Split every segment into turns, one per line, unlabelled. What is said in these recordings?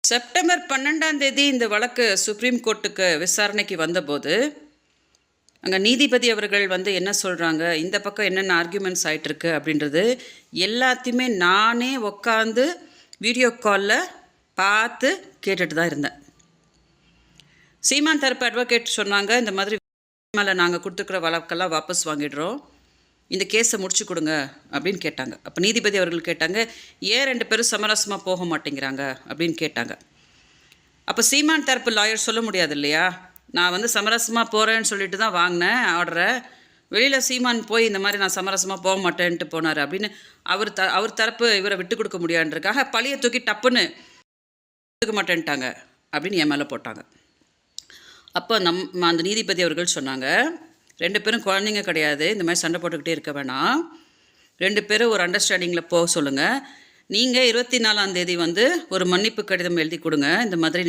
September 12 இந்த வழக்கு supreme கோர்ட்டுக்கு விசாரணைக்கு வந்தபோது அங்கே நீதிபதி அவர்கள் என்ன சொல்கிறாங்க, இந்த பக்கம் என்னென்ன ஆர்கியூமெண்ட்ஸ் ஆகிட்டுருக்கு அப்படின்றது எல்லாத்தையுமே நானே உட்காந்து வீடியோ காலில் பார்த்து கேட்டுட்டு தான் இருந்தேன். சீமான் தரப்பு அட்வொகேட் சொன்னாங்க, இந்த மாதிரி மேலே நாங்கள் கொடுத்துருக்குற வழக்கெல்லாம் வாபஸ் வாங்கிடுறோம், இந்த கேஸை முடிச்சு கொடுங்க அப்படின்னு கேட்டாங்க. அப்போ நீதிபதி அவர்கள் கேட்டாங்க, ஏன் 2 பேரும் சமரசமாக போக மாட்டேங்கிறாங்க அப்படின்னு கேட்டாங்க. அப்போ சீமான் தரப்பு லாயர் சொல்ல முடியாது இல்லையா, நான் சமரசமாக போகிறேன்னு சொல்லிட்டு தான் வாங்கினேன் ஆர்டரை, வெளியில் சீமான் போய் இந்த மாதிரி நான் சமரசமாக போக மாட்டேன்ட்டு போனார் அப்படின்னு அவர் தரப்பு இவரை விட்டு கொடுக்க முடியாதுன்றதுக்காக பழியை தூக்கி டப்புன்னு கொடுக்க மாட்டேன்ட்டாங்க அப்படின்னு என் மேலே போட்டாங்க. அப்போ அந்த நீதிபதி அவர்கள் சொன்னாங்க, 2 பேரும் குழந்தைங்க கிடையாது, இந்த மாதிரி சண்டை போட்டுக்கிட்டே இருக்க வேணாம், 2 பேரும் ஒரு அண்டர்ஸ்டாண்டிங்கில் போக சொல்லுங்கள். நீங்கள் 24 ஒரு மன்னிப்பு கடிதம் எழுதி கொடுங்க, இந்த மாதிரி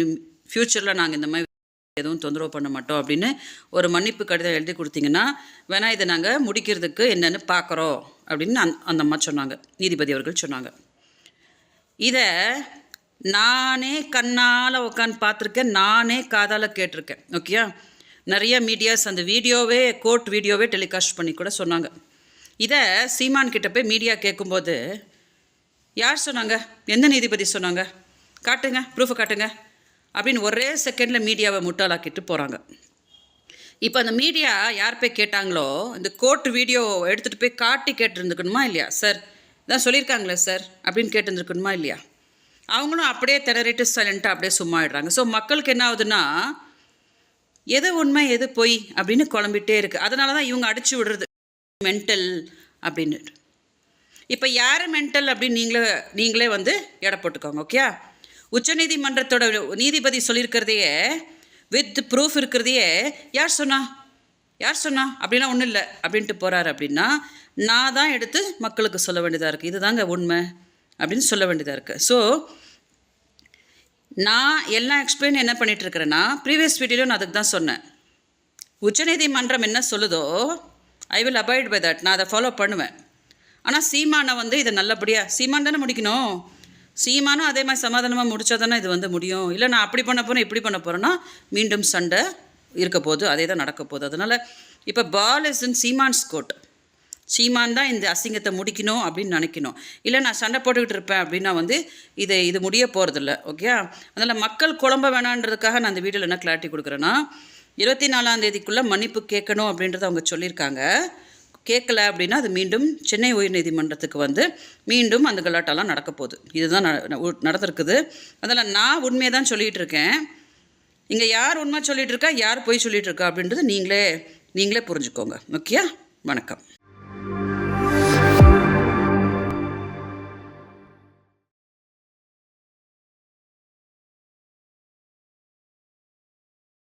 ஃப்யூச்சரில் நாங்கள் இந்த மாதிரி எதுவும் தொந்தரவு பண்ண மாட்டோம் அப்படின்னு ஒரு மன்னிப்பு கடிதம் எழுதி கொடுத்தீங்கன்னா வேணா இதை நாங்கள் முடிக்கிறதுக்கு என்னென்னு பார்க்குறோம் அப்படின்னு அந்த அம்மா சொன்னாங்க, நீதிபதி அவர்கள் சொன்னாங்க. இதை நானே கண்ணால் உட்காந்து பார்த்துருக்கேன், நானே காதால் கேட்டிருக்கேன். ஓகேயா, நிறைய மீடியாஸ் அந்த வீடியோவே கோர்ட் வீடியோவே டெலிகாஸ்ட் பண்ணி கூட சொன்னாங்க. இதை சீமான் கிட்ட போய் மீடியா கேட்கும்போது யார் சொன்னாங்க, எந்த நீதிபதி சொன்னாங்க, காட்டுங்க ப்ரூஃபை காட்டுங்க அப்படின்னு ஒரே செகண்டில் மீடியாவை முட்டாளாக்கிட்டு போகிறாங்க. இப்போ அந்த மீடியா யார் போய் கேட்டாங்களோ இந்த கோர்ட் வீடியோ எடுத்துகிட்டு போய் காட்டி கேட்டுருந்துக்கணுமா இல்லையா, சார் இதான் சொல்லியிருக்காங்களே சார் அப்படின்னு கேட்டுருந்துருக்கணுமா இல்லையா, அவங்களும் அப்படியே திணறிட்டு சைலண்ட்டாக அப்படியே சும்மா ஆயிடுறாங்க. ஸோ மக்களுக்கு என்ன ஆகுதுன்னா எது உண்மை எது பொய் அப்படின்னு குழம்பிட்டே இருக்குது. அதனால தான் இவங்க அடித்து விடுறது மென்டல் அப்படின்னு. இப்போ யார் மென்டல் அப்படின்னு நீங்களே எடை போட்டுக்கோங்க. ஓகே, உச்சநீதிமன்றத்தோட நீதிபதி சொல்லியிருக்கிறதையே வித் ப்ரூஃப் இருக்கிறதையே யார் சொன்னா அப்படின்னா ஒன்றும் இல்லை அப்படின்ட்டு போகிறாரு அப்படின்னா நான் தான் எடுத்து மக்களுக்கு சொல்ல வேண்டியதாக இருக்குது, இதுதாங்க உண்மை அப்படின்னு சொல்ல வேண்டியதாக இருக்குது. ஸோ நான் எல்லாம் எக்ஸ்பிளைன் என்ன பண்ணிகிட்ருக்கிறேன்னா ப்ரீவியஸ் வீடியோவில் நான் அதுக்கு தான் சொன்னேன், உச்சநீதிமன்றம் என்ன சொல்லுதோ I will abide by that, நான் அதை ஃபாலோ பண்ணுவேன். ஆனால் சீமானை இதை நல்லபடியாக சீமான் தானே முடிக்கணும், சீமானும் அதே மாதிரி சமாதானமாக முடித்தா தானே இது முடியும். இல்லை நான் அப்படி பண்ண போகிறேன் இப்படி பண்ண போகிறேன்னா மீண்டும் சண்டை இருக்க போகுது, அதே தான் நடக்க போகுது. அதனால் இப்போ பால் இஸ் இன் சீமான்ஸ் கோர்ட், சீமான் தான் இந்த அசிங்கத்தை முடிக்கணும் அப்படின்னு நினைக்கணும். இல்லை நான் சண்டை போட்டுக்கிட்டு இருப்பேன் அப்படின்னா இது முடிய போகிறதில்ல. ஓகே, அதனால் மக்கள் குழம்ப வேணான்றதுக்காக நான் அந்த வீடியோவில் என்ன கிளாரிட்டி கொடுக்குறேன்னா 24 மன்னிப்பு கேட்கணும் அப்படின்றத அவங்க சொல்லியிருக்காங்க. கேட்கல அப்படின்னா அது மீண்டும் சென்னை உயர்நீதிமன்றத்துக்கு மீண்டும் அந்த கலாட்டெல்லாம் நடக்க போகுது. இதுதான் நடந்திருக்குது. அதனால் நான் உண்மையை தான் சொல்லிகிட்டு இருக்கேன். இங்கே யார் உண்மை சொல்லிகிட்டு இருக்கா யார் பொய் சொல்லிகிட்டு இருக்கா அப்படின்றது நீங்களே புரிஞ்சுக்கோங்க. ஓகே, வணக்கம்.